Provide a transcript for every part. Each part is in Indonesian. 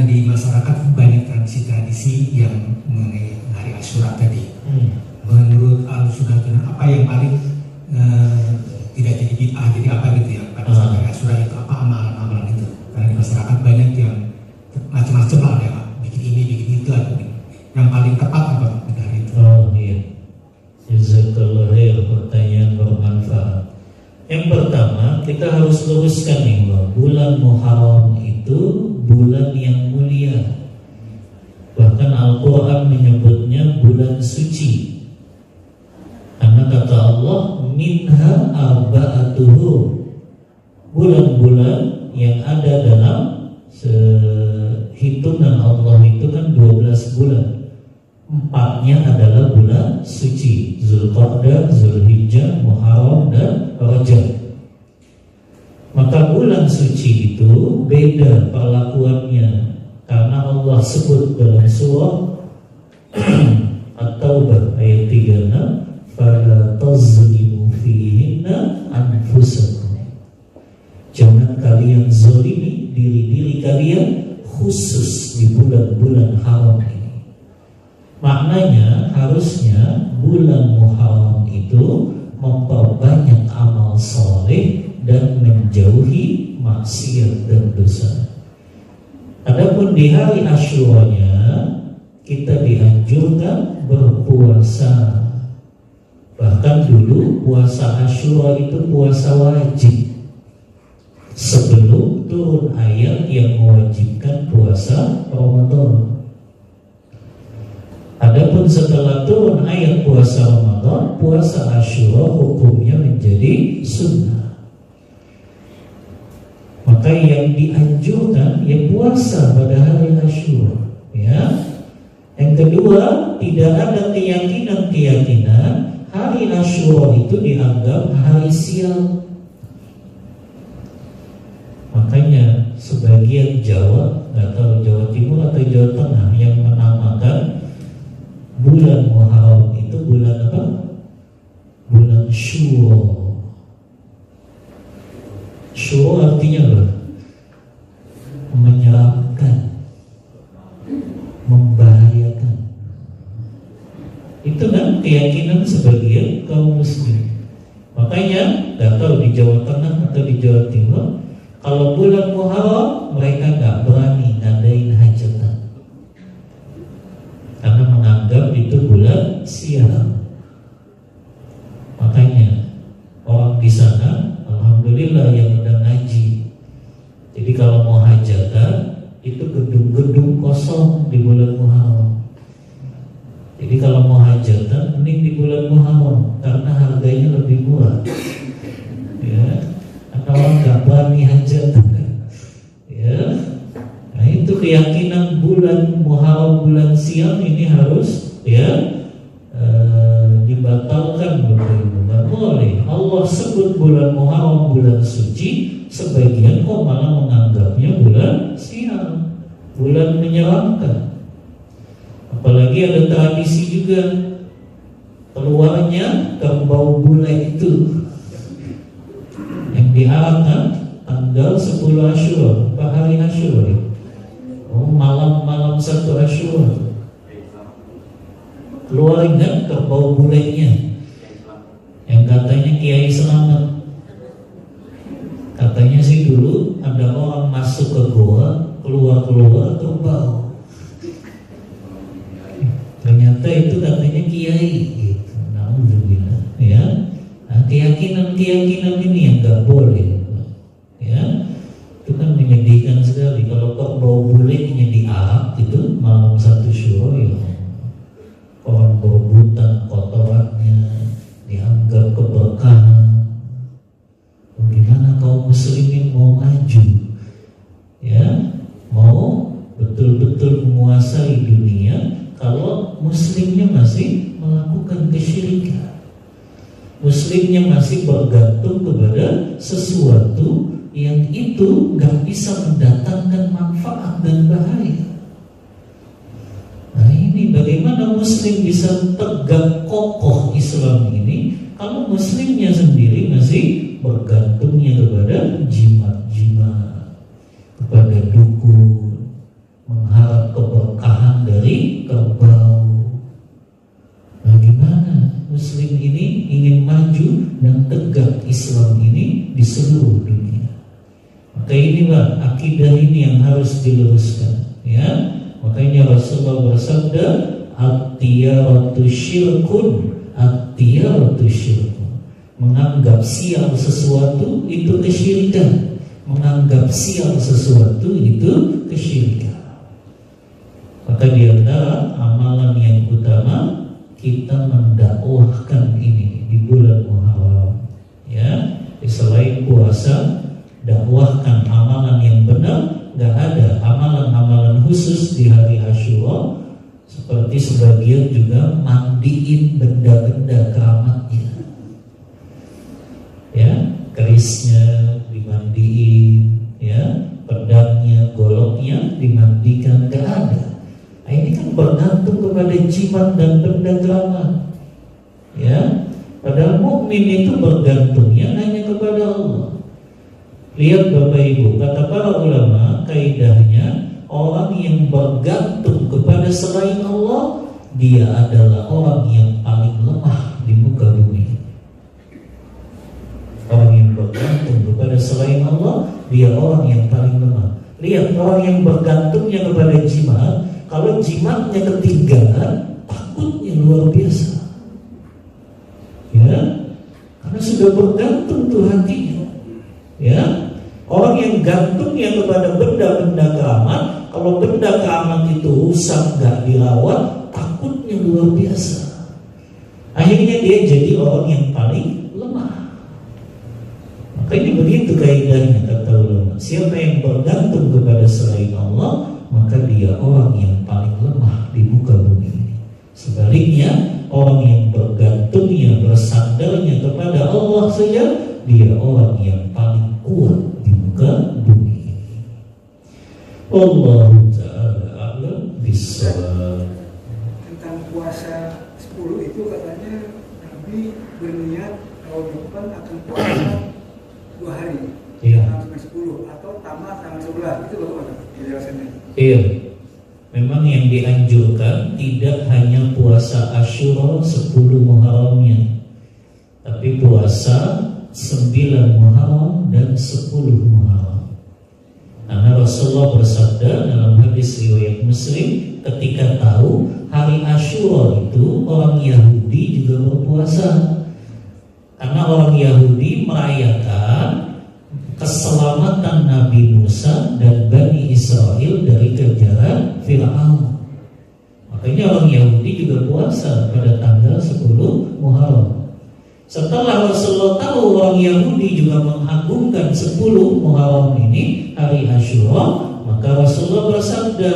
di masyarakat banyak tradisi-tradisi yang mengenai hari Asyura tadi. Menurut Ahlussunnah apa yang paling tidak jadi bid'ah, jadi apa gitu ya pada saat hari Asyura itu, apa amalan-amalan itu? Karena di masyarakat banyak yang macam-macam lah ya, bikin ini, bikin itu, yang paling tepat apa dari itu? Oh iya, jazakallah khair, pertanyaan bermanfaat. Yang pertama kita harus luruskan nih bahwa bulan Muharram itu bulan yang mulia. Bahkan Al-Quran menyebutnya bulan suci. Karena kata Allah, minha arba'atuhu, bulan-bulan yang ada dalam hitungan Allah itu kan 12 bulan. 4-nya adalah bulan suci, Zulqa'dah, Zulhijjah, Muharram, dan Rajab. Maka bulan suci itu beda perlakuannya, karena Allah sebut dalam surah At-Taubah ayat 36, fala tazlimu fihinna anfusakum, jangan kalian zalimi diri-diri kalian khusus di bulan-bulan haram ini. Maknanya harusnya bulan Muharram itu memperbanyak amal soleh dan menjauhi maksiat dan dosa. Adapun di hari Asyuranya kita dianjurkan berpuasa. Bahkan dulu puasa Asyura itu puasa wajib sebelum turun ayat yang mewajibkan puasa Ramadan. Adapun setelah turun ayat puasa Ramadan, puasa Asyura hukumnya menjadi sunnah. Maka yang dianjurkan ya puasa pada hari Asyura, ya. Yang kedua, tidak ada keyakinan hari Asyura itu dianggap hari sial. Makanya sebagian Jawa, nggak tahu Jawa Timur atau Jawa Tengah, yang menamakan bulan Muharram itu bulan apa? Bulan Syura. Syura artinya apa? Menyeramkan, membahayakan. Itu kan keyakinan sebagian kaum muslim. Makanya nggak tahu di Jawa Tengah atau di Jawa Timur, kalau bulan Muharram mereka nggak berani ngadain hajatan karena menganggap itu bulan sial. Makanya orang di sana, alhamdulillah yang udah ngaji. Jadi kalau mau hajatan itu gedung-gedung kosong di bulan Muharram. Jadi kalau mau hajatan mending di bulan Muharram karena harganya lebih murah. Ya, karena orang nggak berani hajatan. Ya. Nah itu keyakinan bulan Muharram, bulan sial ini harus dibatalkan, nggak boleh. Allah sebut bulan Muharram bulan suci, sebagian kok malah menganggapnya bulan sial, bulan menyeramkan. Apalagi ada tradisi juga keluarnya kerbau bule itu yang diarahkan tanggal 10 Asyura, hari Asyura. Malam-malam 1 Asyura keluar ingat kerbau bulenya yang katanya Kiai Selamat. Katanya sih dulu ada orang masuk ke goa, keluar kerbau. Ternyata itu katanya Kiai gitu. Alhamdulillah, ya. Nah, keyakinan ini yang nggak boleh, ya. Itu kan menyedihkan sekali kalau kerbau bulenya diarak itu malam 1 Syura, ya. Orang berebutan kotorannya, dianggap keberkahan. Bagaimana kaum muslimin mau maju, ya, mau betul-betul menguasai dunia kalau muslimnya masih melakukan kesyirikan, muslimnya masih bergantung kepada sesuatu yang itu gak bisa mendatangkan manfaat dan bahaya. Nah ini bagaimana muslim bisa tegak kokoh Islam ini kalau muslimnya sendiri masih bergantungnya kepada jimat-jimat, kepada dukun, ini Pak, akidah ini yang harus diluruskan, ya. Makanya Rasulullah bersabda, at-tiyaratu syirkun, at-tiyaratu syirkun. Menganggap sial sesuatu itu kesyirikan. Menganggap sial sesuatu itu kesyirikan. Maka di antara amalan yang utama, kita mendakwahkan ini di bulan Muharram, ya. Selain puasa, dakwahkan amalan yang benar. Gak ada amalan-amalan khusus di hari Asyura. Seperti sebagian juga mandiin benda-benda keramatnya, ya, kerisnya dimandiin, ya, pedangnya, goloknya dimandikan. Gak ada. Nah, ini kan bergantung kepada jimat dan benda keramat, ya. Padahal mukmin itu bergantungnya hanya kepada Allah. Lihat Bapak Ibu, kata para ulama, kaidahnya orang yang bergantung kepada selain Allah, dia adalah orang yang paling lemah di muka bumi. Orang yang bergantung kepada selain Allah, dia orang yang paling lemah. Lihat orang yang bergantungnya kepada jimat, kalau jimatnya ketinggalan, takutnya luar biasa, ya, karena sudah bergantung tuh hatinya, ya. Orang yang gantungnya kepada benda-benda keramat, kalau benda keramat itu rusak, gak dirawat, takutnya luar biasa. Akhirnya dia jadi orang yang paling lemah. Maka ini begitu kaidahnya kata ulama. Siapa yang bergantung kepada selain Allah, maka dia orang yang paling lemah di muka bumi ini. Sebaliknya, orang yang bergantungnya, bersandarnya kepada Allah saja, dia orang yang paling kuat di muka bumi ini. Allahu ta'ala a'lam bishawab. Tentang puasa 10 itu katanya Nabi berniat tahun depan akan puasa 2 hari, Iya. tanggal 10 atau tamat tanggal 11. Itu bagaimana penjelasannya? Iya. Memang yang dianjurkan tidak hanya puasa Asyura 10 Muharramnya, tapi puasa 9 Muharram dan 10 Muharram. Karena Rasulullah bersabda dalam hadis riwayat Muslim, ketika tahu hari Asyura itu orang Yahudi juga berpuasa. Karena orang Yahudi merayakan keselamatan Nabi Musa dan Bani Israel dari kejaran Fir'aun. Makanya orang Yahudi juga puasa pada tanggal 10 Muharram. Setelah Rasulullah tahu orang Yahudi juga mengagungkan 10 Muharram ini, hari Asyura, maka Rasulullah bersabda,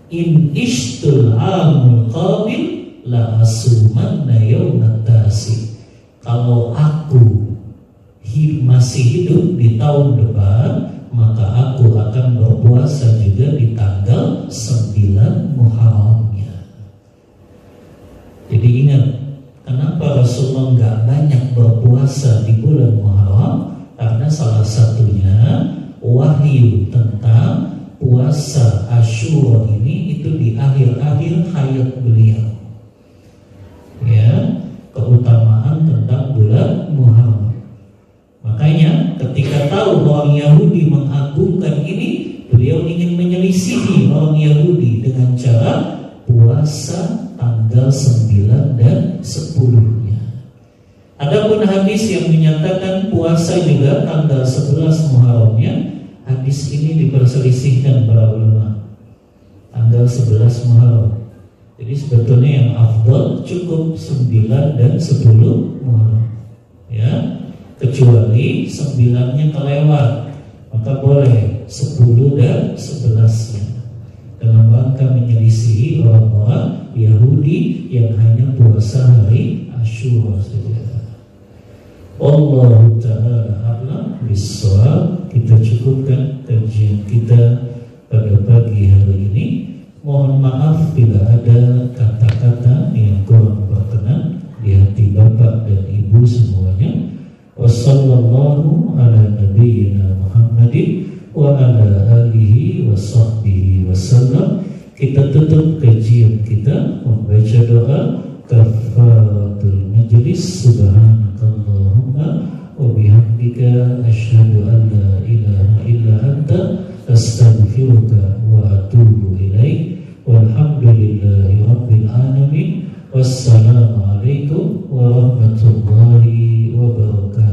in ishtul amul qabil la asumanna yawmat tasi. Kalau aku masih hidup di tahun depan, maka aku akan berpuasa juga di tanggal 9 Muharramnya. Jadi ingat, kenapa Rasulullah nggak banyak berpuasa di bulan Muharram? Karena salah satunya wahyu tentang puasa Asyura ini itu di akhir-akhir hayat beliau, ya, keutamaan tentang bulan Muharram. Makanya ketika tahu orang Yahudi mengagungkan ini, beliau ingin menyelisihi orang Yahudi dengan cara puasa tanggal 9 dan 10-nya. Adapun hadis yang menyatakan puasa juga tanggal 11 Muharramnya, hadis ini diperselisihkan para ulama. Tanggal 11 Muharram. Jadi sebetulnya yang afdal cukup 9 dan 10 Muharram, ya. Kecuali 9-nya kelewat, maka boleh 10 dan 11-nya, dalam rangka menyelisihi orang-orang Yahudi yang hanya puasa hari Asyura saja. Allahu ta'ala a'lam bishawab. Kita cukupkan kajian kita pada pagi hari ini. Mohon maaf bila ada kata-kata yang kurang berkenan di hati Bapak dan Ibu semuanya. Wassallallahu ala nabiyyina Muhammadin wa ala alihi wa sahbihi wasallam. Kita tutup kajian kita membaca doa kafaratul majlis. Subhanakallahumma wa bihamdika asyhadu an la ilaha illa Assalamualaikum warahmatullahi wabarakatuh.